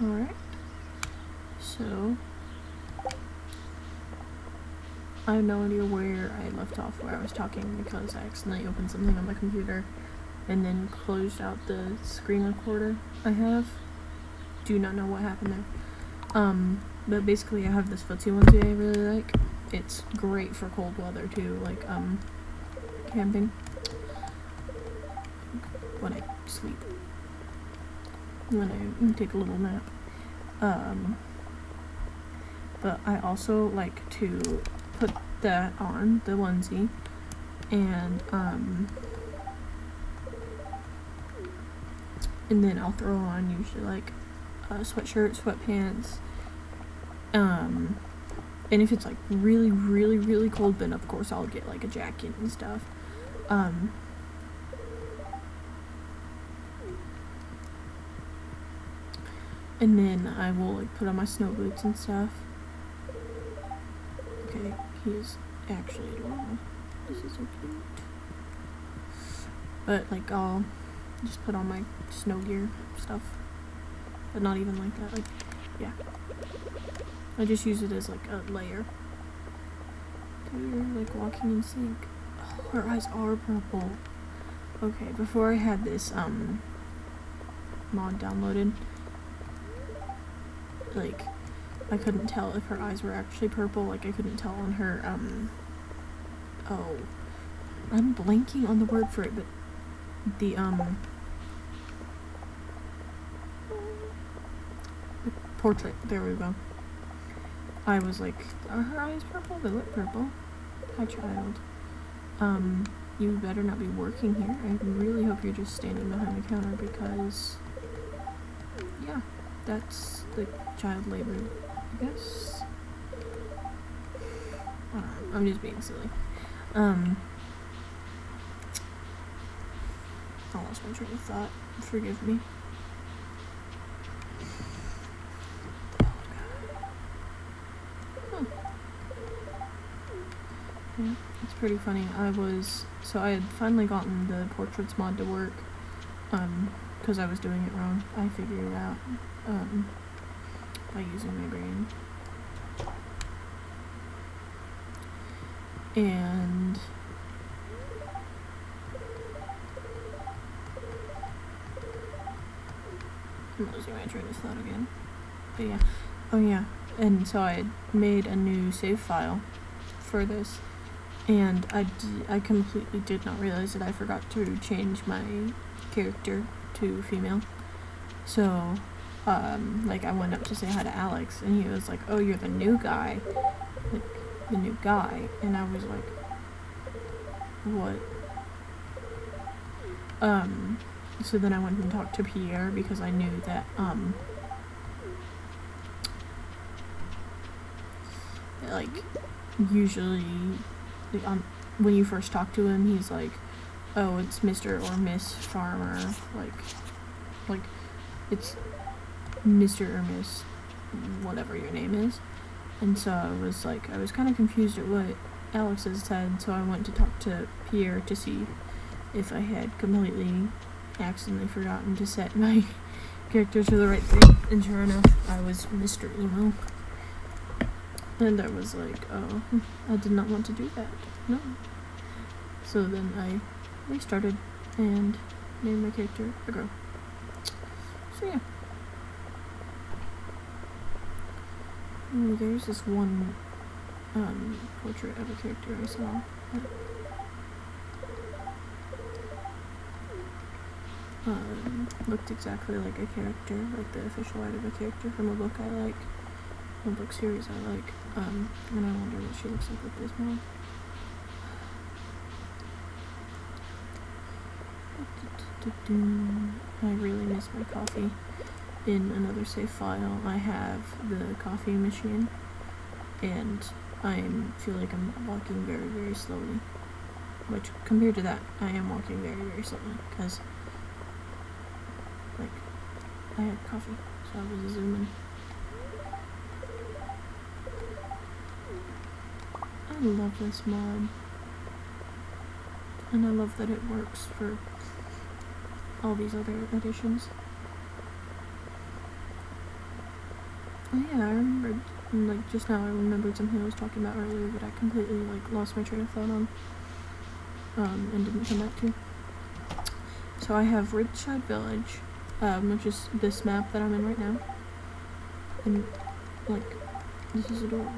Alright. So, I have no idea where I left off, where I was talking, because I accidentally opened something on my computer and then closed out the screen recorder I have. Do not know what happened there. But basically I have this footsie onesie I really like. It's great for cold weather too, like, camping. When I sleep. When I take a little nap. But I also like to put that on, the onesie, and then I'll throw on usually like a sweatshirt, sweatpants, and if it's like really, really, really cold, then of course I'll get like a jacket and stuff. And then I will like put on my snow boots and stuff. Okay, he is actually adorable. This is so cute. But like I'll just put on my snow gear stuff. But not even like that, like, yeah. I just use it as like a layer. You're like walking in sync. Oh, her eyes are purple. Okay, before I had this mod downloaded, like, I couldn't tell if her eyes were actually purple. Like, I couldn't tell on her, oh, I'm blanking on the word for it, but the portrait, there we go. I was like, are her eyes purple? They look purple. Hi, child. You better not be working here. I really hope you're just standing behind the counter, because, yeah, that's like child labor, I guess. I'm just being silly. I lost my train of thought. Forgive me. Yeah, it's pretty funny. I had finally gotten the portraits mod to work, because I was doing it wrong. I figured it out, by using my brain. And I'm losing my train of thought again. But yeah. Oh yeah. And so I had made a new save file for this. And I completely did not realize that I forgot to change my character to female. So, like, I went up to say hi to Alex, and he was like, oh, you're the new guy. Like, the new guy. And I was like, what? So then I went and talked to Pierre, because I knew that, like, usually, like, when you first talk to him, he's like, oh, it's Mr. or Miss Farmer, like, it's Mr. or Miss whatever your name is. And so I was kind of confused at what Alex had said, so I went to talk to Pierre to see if I had completely accidentally forgotten to set my character to the right thing, and sure enough, I was Mr. Emo. And I was like, oh, I did not want to do that. No. So then I restarted and named my character a girl. So yeah. Ooh, there's this one portrait of a character I saw. Looked exactly like a character, like the official art of a character from a book I like. A book series I like, and I wonder what she looks like with this mod. I really miss my coffee. In another save file, I have the coffee machine, and I feel like I'm walking very, very slowly. Which, compared to that, I am walking very, very slowly, because, like, I had coffee, so I was zooming. I love this mod, and I love that it works for all these other editions. Oh yeah, I remembered, like, just now I remembered something I was talking about earlier that I completely, like, lost my train of thought on, and didn't come back to. So I have Ridgeside Village, which is this map that I'm in right now, and, like, this is adorable.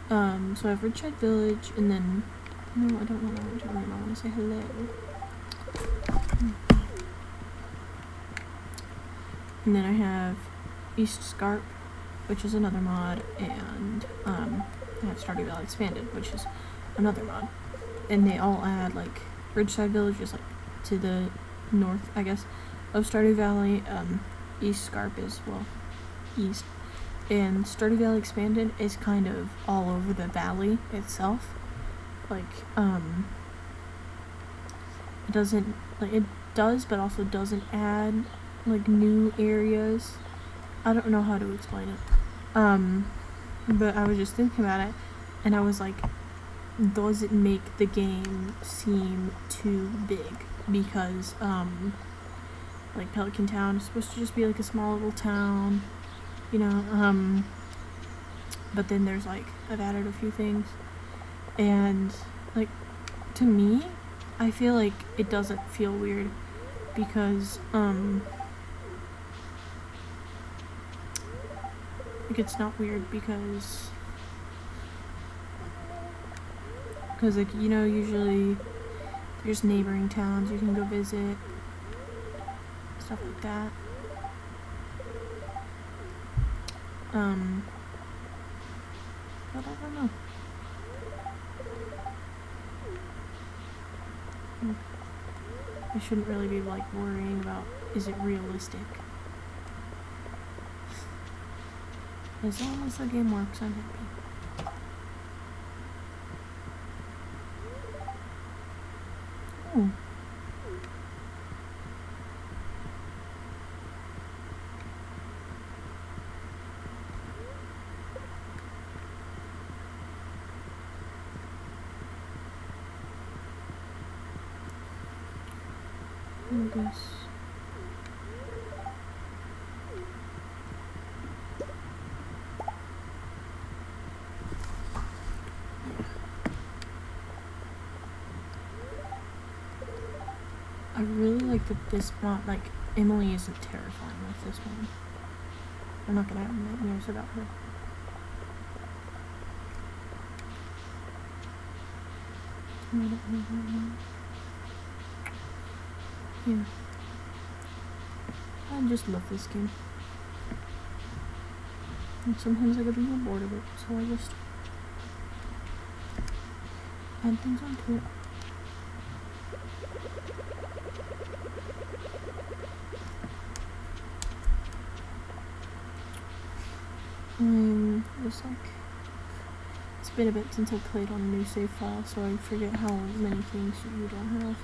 So I have Ridgeside Village, and then, no, I don't want to enter the room, I want to say hello. And then I have East Scarp, which is another mod, and I have Stardew Valley Expanded, which is another mod. And they all add, like, Ridgeside Village is, like, to the north, I guess, of Stardew Valley. East Scarp is, well, east. And Stardew Valley Expanded is kind of all over the valley itself. Like, it doesn't, like, it does, but also doesn't add, like, new areas. I don't know how to explain it. But I was just thinking about it, and I was like, does it make the game seem too big? Because, like, Pelican Town is supposed to just be, like, a small little town, you know, but then there's, like, I've added a few things, and, like, to me, I feel like it doesn't feel weird, because, like, it's not weird because, like, you know, usually there's neighboring towns you can go visit, stuff like that. But I don't know. I shouldn't really be, like, worrying about, is it realistic? As long as the game works, I'm happy. Oh. I guess. I really like that this mod, like, Emily isn't terrifying with this one. I'm not gonna have nightmares about her. I don't know right now. Yeah. I just love this game. And sometimes I get a little bored of it, so I just add things onto it. I'm just like, it's been a bit since I played on a new save file, so I forget how many things you don't have.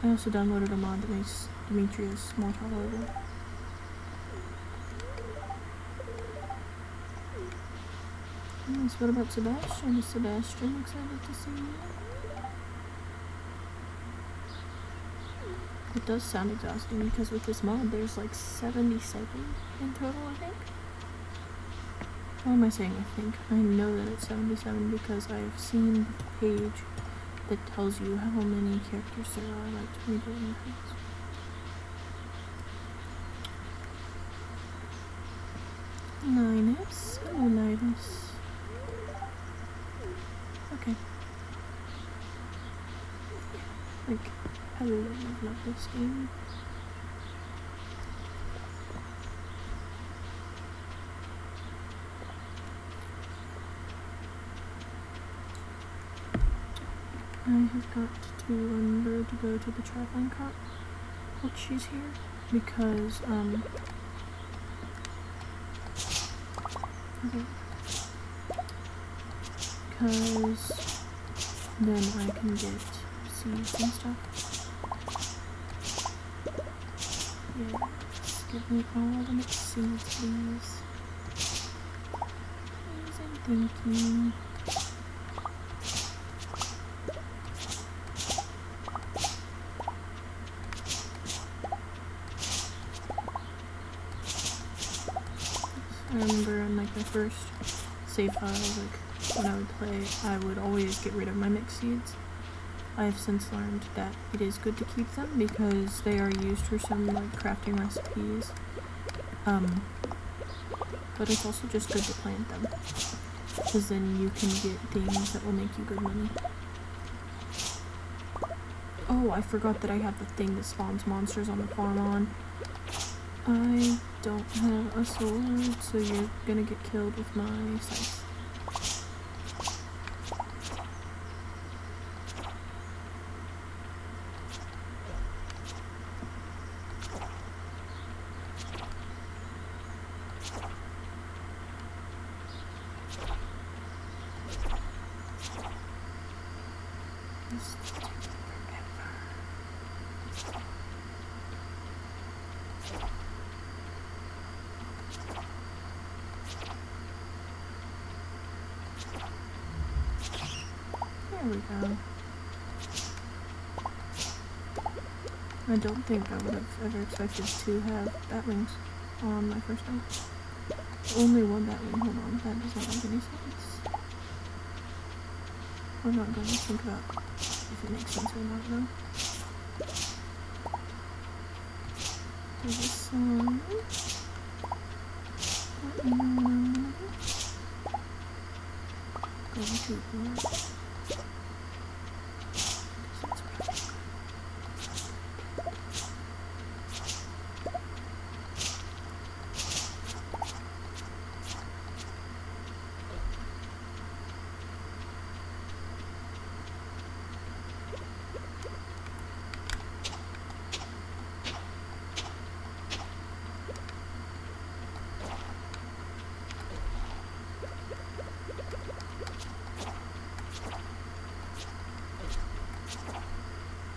I also downloaded a mod that makes Demetrius more tolerable. Yes, what about Sebastian? Is Sebastian excited to see you? It does sound exhausting because with this mod there's like 77 in total, I think. Why am I saying I think? I know that it's 77 because I've seen the page that tells you how many characters there are, like 20 in things. Linus. Hello, Linus. Okay. Like, I love this game. I have got to remember to go to the traveling cart while she's here because, okay. Because then I can get seeds and stuff. Yes, give me all the mixed seeds, please. Please and thank you. I remember on like my first save file, like when I would play, I would always get rid of my mixed seeds. I have since learned that it is good to keep them because they are used for some like crafting recipes. But it's also just good to plant them, because then you can get things that will make you good money. Oh, I forgot that I have the thing that spawns monsters on the farm on. I don't have a sword, so you're gonna get killed with my scythe. There we go. I don't think I would have ever expected to have bat wings on my first night. Only one bat wing, hold on, that does not make any sense. I'm not going to think about if it makes sense or not, though. There's a sign. Let me know what I'm gonna do. Go to that.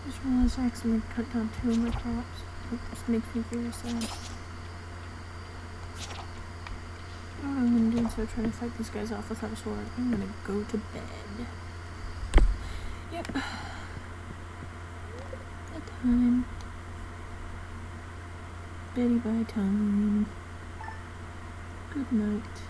I realized I accidentally cut down 2 of my crops. It just makes me very sad. I don't know what I'm gonna do instead of trying to fight these guys off without a sword. I'm gonna go to bed. Yep. Bedtime. Betty bye time. Good night.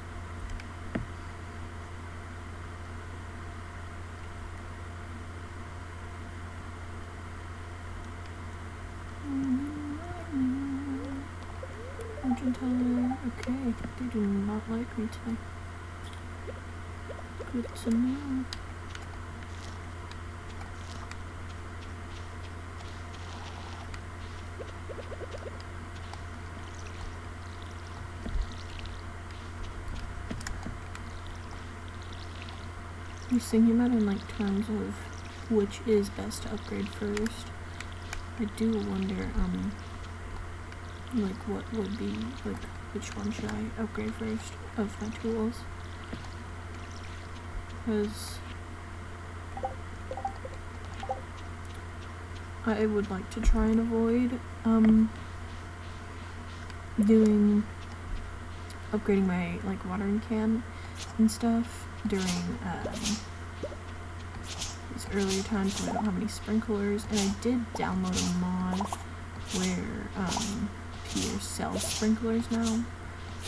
Fortune teller. Okay, they do not like me today. Good to know. You're thinking about in like terms of which is best to upgrade first. I do wonder, like what would be, like which one should I upgrade first of my tools? Because I would like to try and avoid, upgrading my like watering can and stuff during these earlier times when I don't have any sprinklers. And I did download a mod where Peter sells sprinklers now,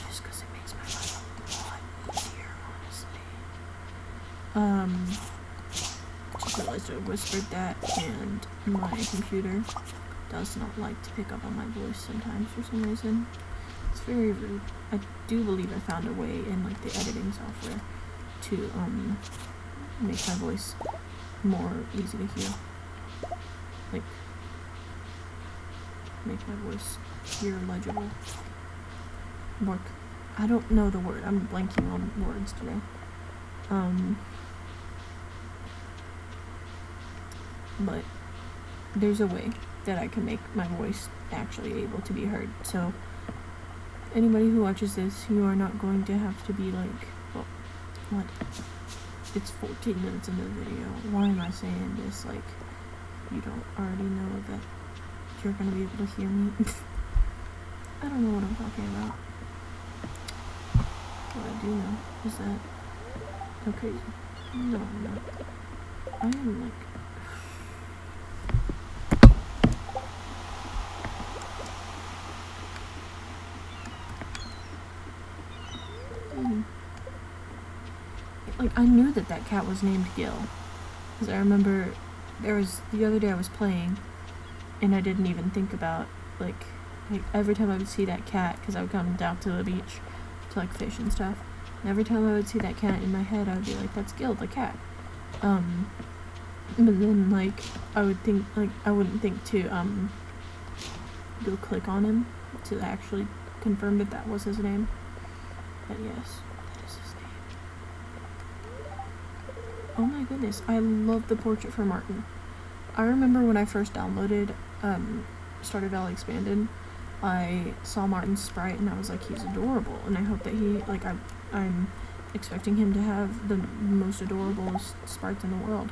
just because it makes my life a lot easier, honestly. Just realized I whispered that, and my computer does not like to pick up on my voice sometimes for some reason. It's very rude. I do believe I found a way in like the editing software to make my voice more easy to hear. Like make my voice hear legible. Work. I don't know the word. I'm blanking on words today. But there's a way that I can make my voice actually able to be heard. So anybody who watches this, you are not going to have to be like, well, what? It's 14 minutes into the video. Why am I saying this? Like, you don't already know that you're gonna be able to hear me? I don't know what I'm talking about. What I do know is that I'm crazy. No, I'm not. I am like... like, I knew that that cat was named Gil. Because I remember the other day I was playing, and I didn't even think about, like every time I would see that cat, because I would come down to the beach to, like, fish and stuff, and every time I would see that cat in my head, I would be like, that's Gil, the cat. But then, like, I wouldn't think to, go click on him to actually confirm that that was his name. But yes, that is his name. Oh my goodness, I love the portrait for Martin. I remember when I first downloaded Stardew Valley Expanded, I saw Martin's sprite and I was like, he's adorable, and I hope that he, like, I'm expecting him to have the most adorable sprites in the world,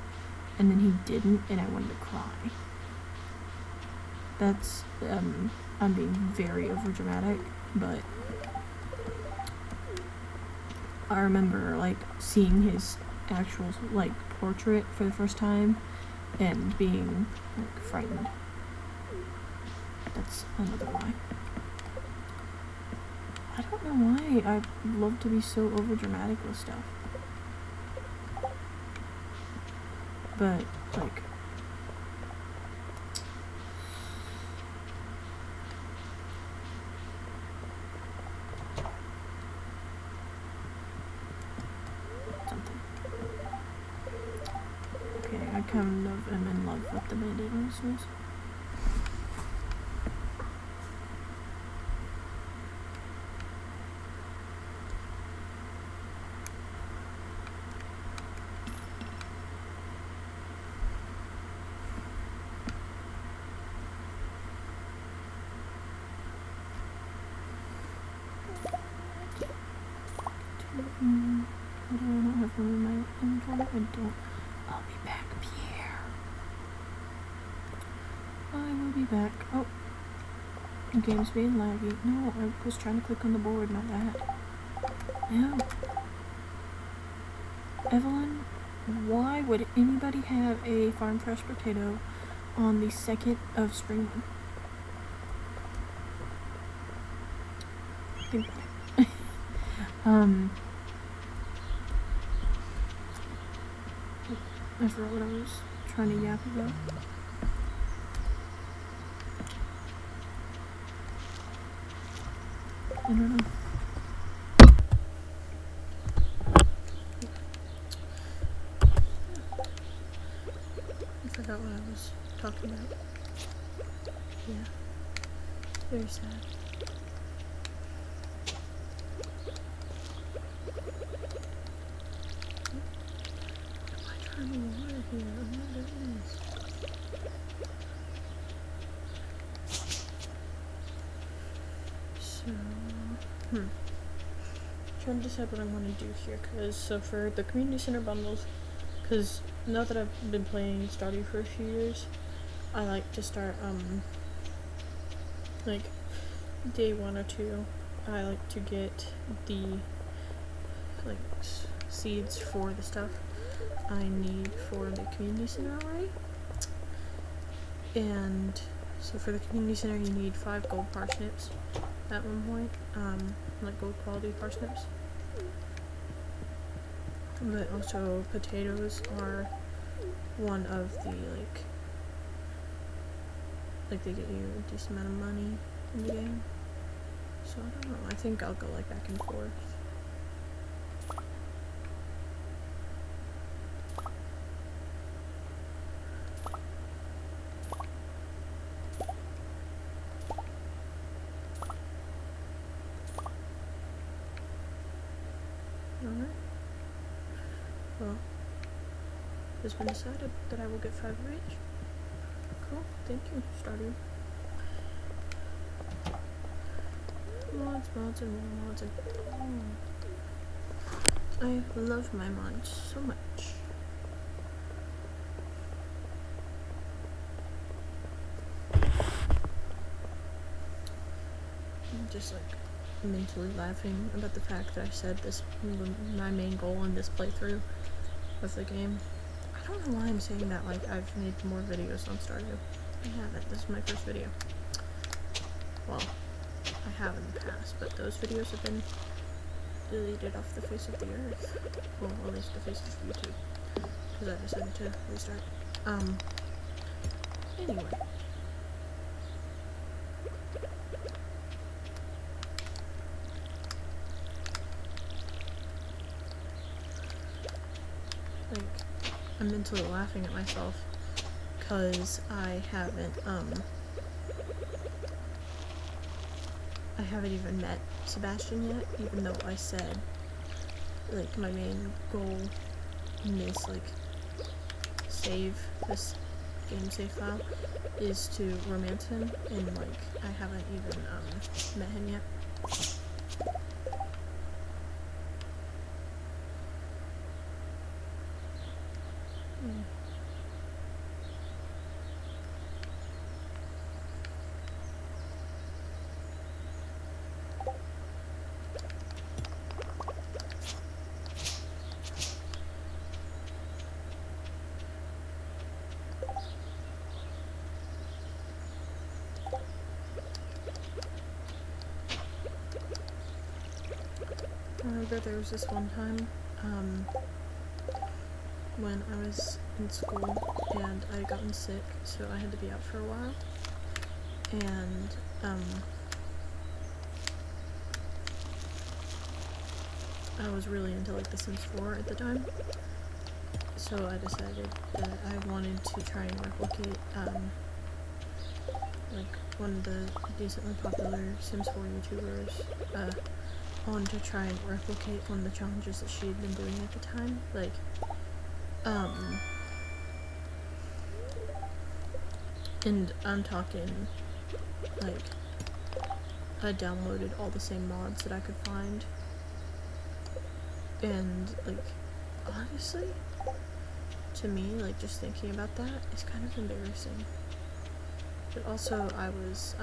and then he didn't, and I wanted to cry. That's, I'm being very overdramatic, but I remember, like, seeing his actual, like, portrait for the first time and being, like, frightened. That's another why. I don't know why I love to be so overdramatic with stuff. But, like, something. Okay, I kind of am in love with the Band-Aid on his nose. What do I not have room in my inventory? I don't. I'll be back, Pierre. I will be back. Oh, the game's being laggy. No, I was trying to click on the board, not that. No. Evelyn, why would anybody have a farm fresh potato on the 2nd of spring? Think about it. I forgot what I was trying to yap about. I don't know. I forgot what I was talking about. Yeah. Very sad. I'm water here. Oh my goodness. So, trying to decide what I want to do here, so for the community center bundles, because now that I've been playing Stardew for a few years, I like to start, like, day 1 or 2, I like to get the, like, seeds for the stuff I need for the community center already. And so for the community center you need 5 gold parsnips at one point, like gold quality parsnips. But also potatoes are one of the, like they get you a decent amount of money in the game. So I don't know, I think I'll go like back and forth. Alright. Well, it's been decided that I will get 5 of each. Cool, thank you, Stardew. Mods, and more mods, and I love my mods so much. I'm just like mentally laughing about the fact that I said this my main goal in this playthrough of the game. I don't know why I'm saying that like I've made more videos on Stardew. I haven't. This is my first video. Well, I have in the past, but those videos have been deleted off the face of the earth. Well, at least the face of YouTube. Because I decided to restart. Anyway. Like, I'm mentally laughing at myself because I haven't even met Sebastian yet, even though I said, like, my main goal in this, like, this game save file is to romance him, and, like, I haven't even, met him yet. I remember there was this one time, when I was in school and I had gotten sick, so I had to be out for a while, and, I was really into, like, The Sims 4 at the time, so I decided that I wanted to try and replicate, like, one of the decently popular Sims 4 YouTubers, I wanted to try and replicate one of the challenges that she had been doing at the time, like, and I'm talking, like, I downloaded all the same mods that I could find, and, like, honestly, to me, like, just thinking about that is kind of embarrassing, but also I was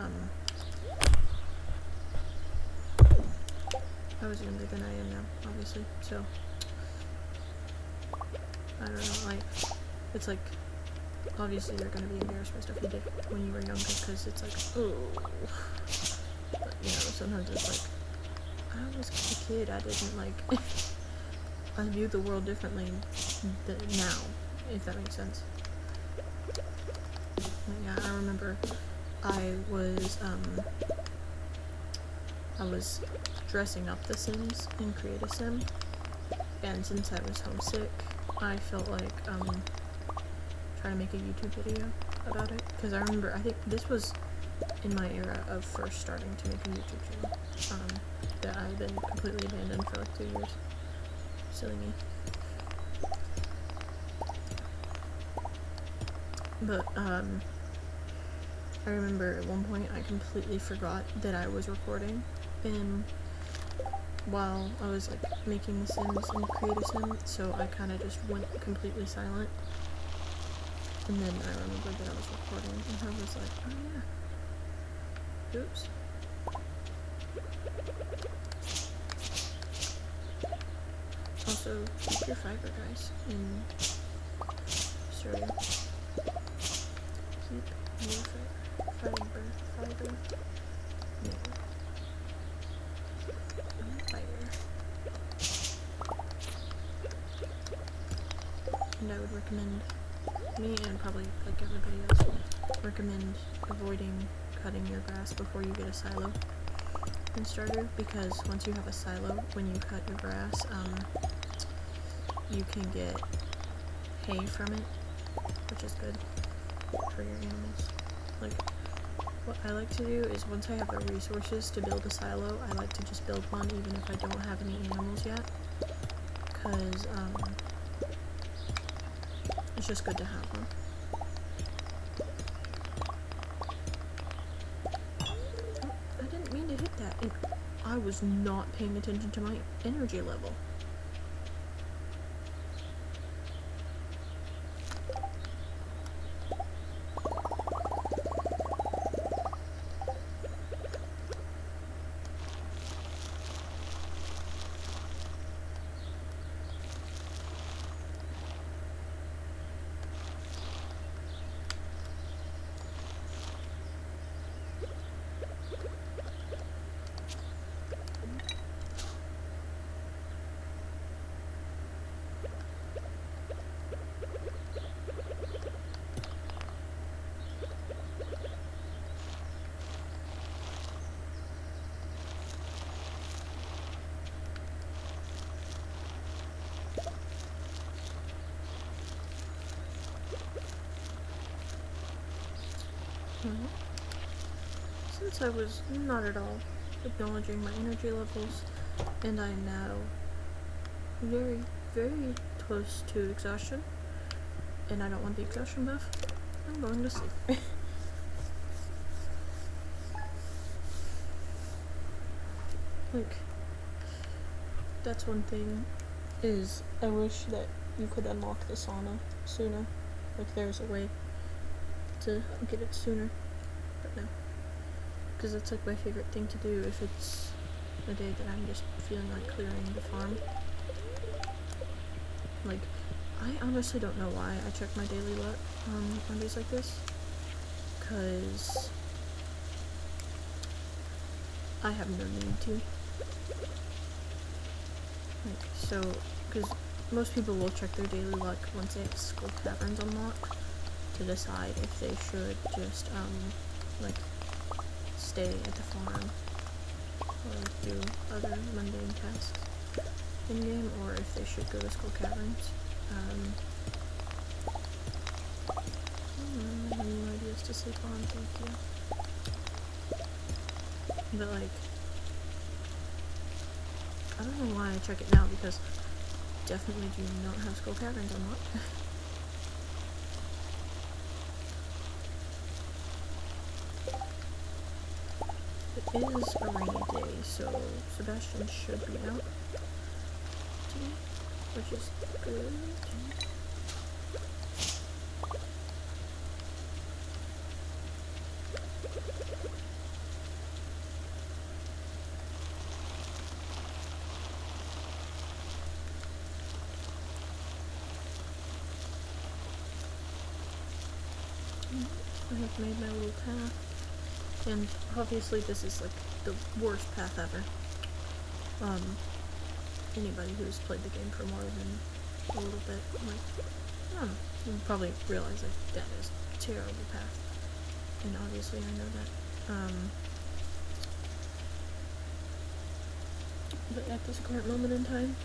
younger than I am now, obviously, so, I don't know, like, it's like, obviously you're gonna be embarrassed by stuff you did when you were younger, because it's like, oh, but, you know, sometimes it's like, I was a kid, I didn't, like, I view the world differently now, if that makes sense. But yeah, I remember I was dressing up the Sims in Create a Sim, and since I was homesick, I felt like, trying to make a YouTube video about it, because I remember, I think this was in my era of first starting to make a YouTube channel, that I've been completely abandoned for like 2 years. Silly me. But, I remember at one point I completely forgot that I was recording, and while I was, like, making the Sims and Create a Sim, so I kind of just went completely silent, and then I remembered that I was recording, and I was like, oh yeah, oops. Also, keep your fiber, guys, in Stardew. Keep your fiber. Yeah. Fiber. And I would recommend, me and probably like everybody else, recommend avoiding cutting your grass before you get a silo in Stardew, because once you have a silo, when you cut your grass, you can get hay from it, which is good for your animals. Like, what I like to do is, once I have the resources to build a silo, I like to just build one even if I don't have any animals yet, because, it's just good to have one. Oh, I didn't mean to hit that, and I was not paying attention to my energy level. since I was not at all acknowledging my energy levels, and I am now very, very close to exhaustion, and I don't want the exhaustion buff, I'm going to sleep. Like, that's one thing, is I wish that you could unlock the sauna sooner. Like, there's a way to get it sooner, but no. Because it's like my favorite thing to do if it's a day that I'm just feeling like clearing the farm. Like, I honestly don't know why I check my daily luck on days like this, because I have no need to. Like, so, because most people will check their daily luck once they have Skull Caverns unlocked to decide if they should just, like, stay at the farm or do other mundane tasks in-game, or if they should go to Skull Caverns. I have no ideas to sleep on, thank you. But, like, I don't know why I check it now, because definitely do not have Skull Caverns unlocked. It is a rainy day, so Sebastian should be out today, which is good. I have made my little path, and obviously this is like the worst path ever. Anybody who's played the game for more than a little bit, like, I don't know, you'll probably realize like that is a terrible path, and obviously I know that. But at this current moment in time,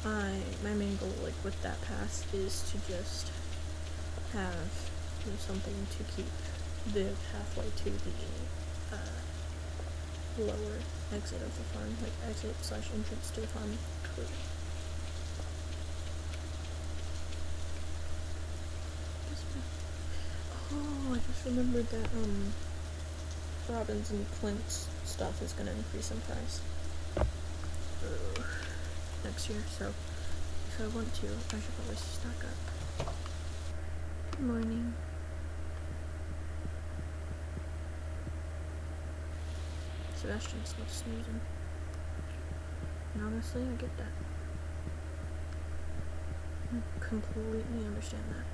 my main goal, like, with that path is to just have, you know, something to keep the pathway to the lower exit of the farm, like exit / entrance to the farm clear. Oh, I just remembered that Robin's and Clint's stuff is gonna increase in price next year, so if I want to, I should probably stock up. Good morning. Sebastian's still snoozing. And honestly, I get that. I completely understand that.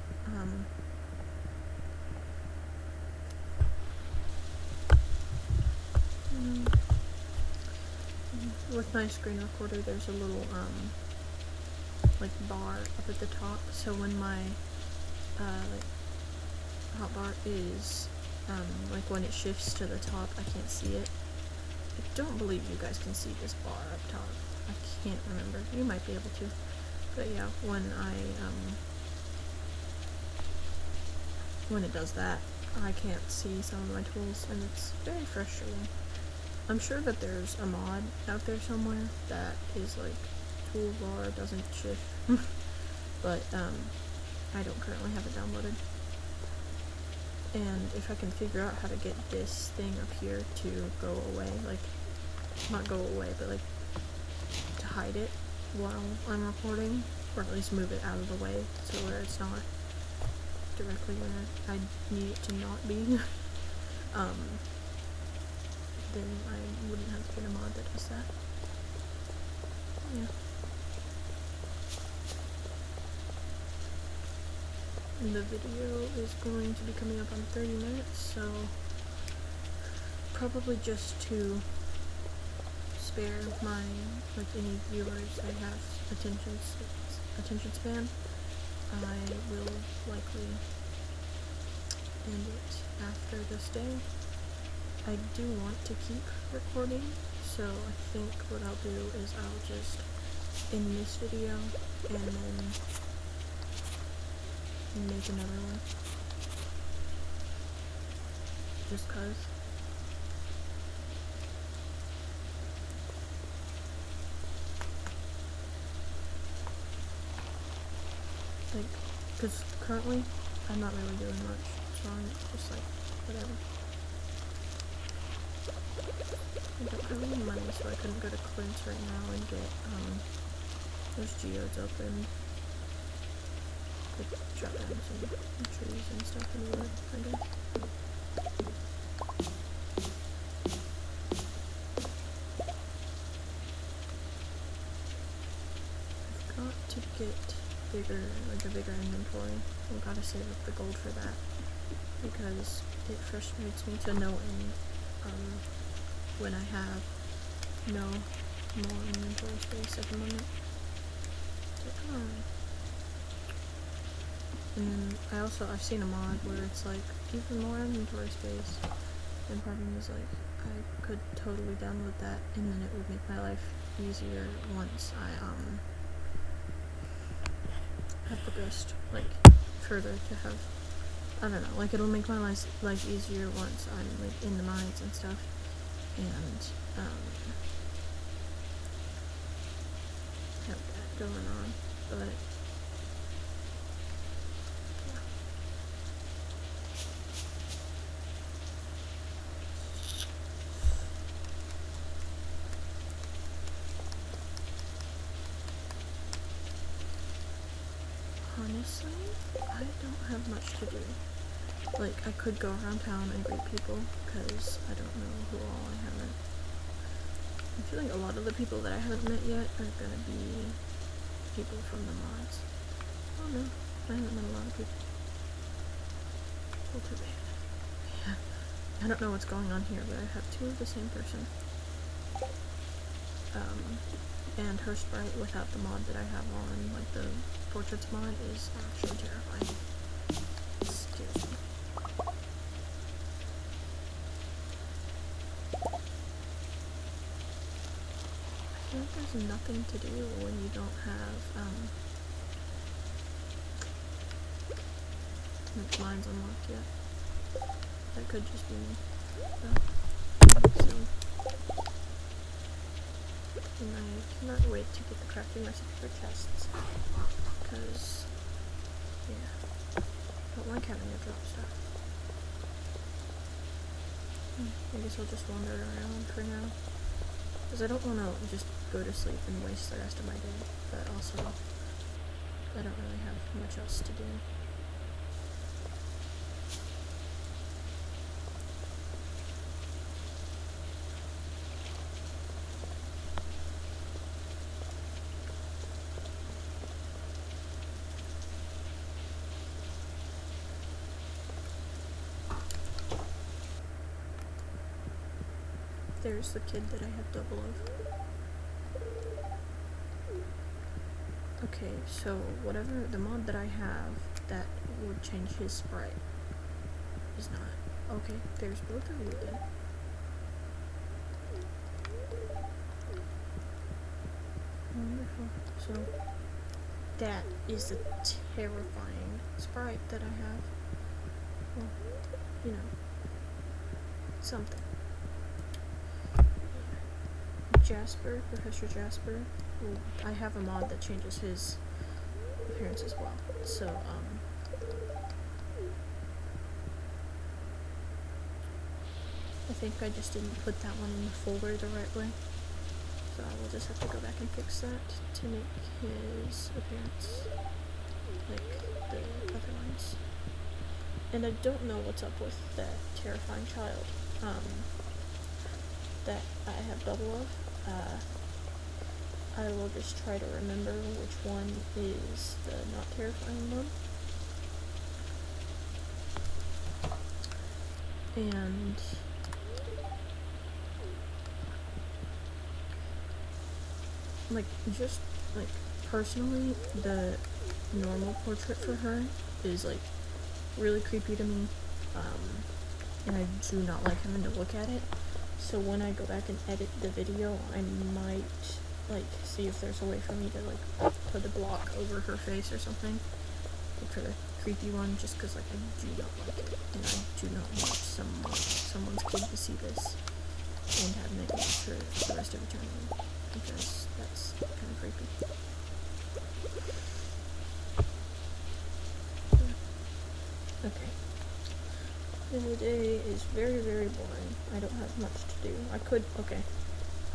With my screen recorder, there's a little, like, bar up at the top, so when my, like, hotbar is, like, when it shifts to the top, I can't see it. I don't believe you guys can see this bar up top. I can't remember. You might be able to. But yeah, when it does that, I can't see some of my tools, and it's very frustrating. I'm sure that there's a mod out there somewhere that is like, toolbar doesn't shift, but I don't currently have it downloaded. And if I can figure out how to get this thing up here to go away, like, not go away, but like, to hide it while I'm recording, or at least move it out of the way so where it's not directly where I need it to not be, then I wouldn't have to get a mod that does that. Yeah. The video is going to be coming up on 30 minutes, so probably just to spare my, like, any viewers I have attention span, I will likely end it after this day. I do want to keep recording, so I think what I'll do is I'll just end this video and then make another one. Just 'cause. because currently I'm not really doing much, so I'm just like, whatever. I don't have any money, so I couldn't go to Clint's right now and get, those geodes open. Could chop down some trees and stuff and wood, I guess. I've got to get bigger, like a bigger inventory. I've got to save up the gold for that, because it frustrates me to no end, when I have no more inventory space at the moment. So, and then I've seen a mod where it's like, even more inventory space, and part of me is like, I could totally download that, and then it would make my life easier once I, have progressed, like, further to have, I don't know, like, it'll make my life easier once I'm, like, in the mines and stuff, and, have that going on, but, yeah. Honestly, I don't have much to do. Like, I could go around town and greet people, because I don't know who all I haven't. I feel like a lot of the people that I haven't met yet are gonna be people from the mods. Oh no, I haven't met a lot of people. Well, too bad. Yeah. I don't know what's going on here, but I have two of the same person. And her sprite without the mod that I have on, like the portraits mod, is actually terrifying. It scares me. I feel like there's nothing to do when you don't have, like, lines unlocked yet. That could just be me. So, and I cannot wait to get the crafting recipe for chests, because, yeah, I don't like having to drop stuff. I guess I'll just wander around for now, because I don't want to just go to sleep and waste the rest of my day, but also, I don't really have much else to do. There's the kid that I have double of. Okay, so whatever the mod that I have that would change his sprite is not. Okay, there's both of you then. Wonderful. So that is the terrifying sprite that I have. Well, you know, something. Jasper, Professor Jasper. Well, I have a mod that changes his appearance as well. So, I think I just didn't put that one in the folder the right way. So I will just have to go back and fix that to make his appearance like the other ones. And I don't know what's up with that terrifying child, that I have double of. I will just try to remember which one is the not terrifying one. And like, just like personally, the normal portrait for her is like really creepy to me, and I do not like having to look at it. So when I go back and edit the video, I might like see if there's a way for me to like put a block over her face or something, like for the creepy one, just because like I do not like it, and I do not want someone's kid to see this and have nightmares for the rest of eternity, because that's kind of creepy. My day is very, very boring. I don't have much to do. Okay.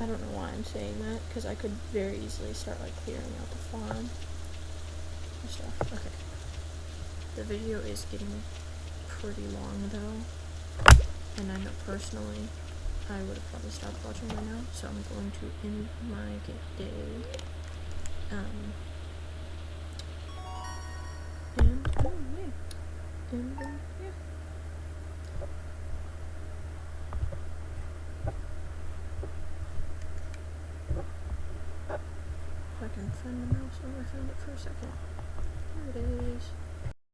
I don't know why I'm saying that, because I could very easily start, like, clearing out the farm and stuff. Okay. The video is getting pretty long, though, and I know personally I would have probably stopped watching by now, so I'm going to end my day, yeah. If I can find the mouse, I found it for a second. There it is.